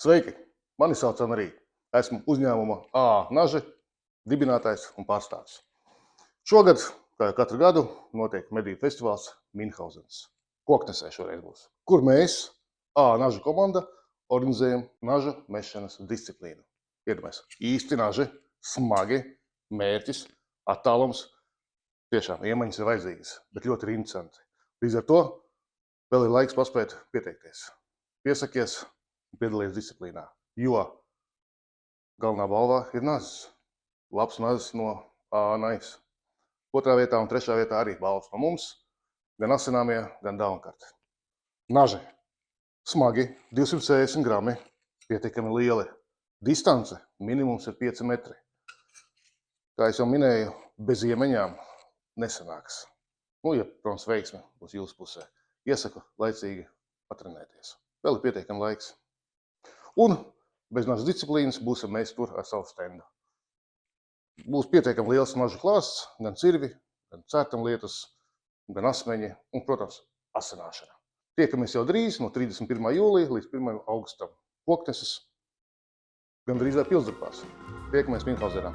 Sveiki! Mani sauc Anarī. Esmu uzņēmuma Naži dibinātājs un pārstāvis. Šogad, kā jau katru gadu, notiek medību festivāls Minhausenas. Koknesē šoreiz būs, kur mēs, Nažu komanda, organizējam nažu mešanas disciplīnu. Iedomājies, īsti naži, smagi, mērķis, attālums. Tiešām iemaņas ir vajadzīgas, bet ļoti ir interesanti. Līdz ar to vēl ir laiks paspēt pieteikties. Piesakies un piedalies disciplīnā, jo galvenā balvā ir nazis. Labs nazis no Nais. 2. vietā un 3. vietā arī balvas no mums, gan asināmie, gan daunkarti. Naži. Smagi, 260 grami, pietiekami lieli. Distance minimums ir 5 metri. Kā es jau minēju, bez iemeņām nesanāks. Ja, protams, veiksme būs jūsu pusē. Iesaku laicīgi patrenēties. Vēl ir pietiekami laiks. Un bez nažu disciplīnas būsim mēs tur ar savu stendu. Būs pietiekami liels nažu klāsts, gan cirvi, gan cērtamlietas, gan asmeņi un, protams, asināšana. Tiekamies jau drīz no 31. jūlija līdz 1. augustam. Kokneses gan drīz vai Pilsdrupās. Tiekamies Minhausenā.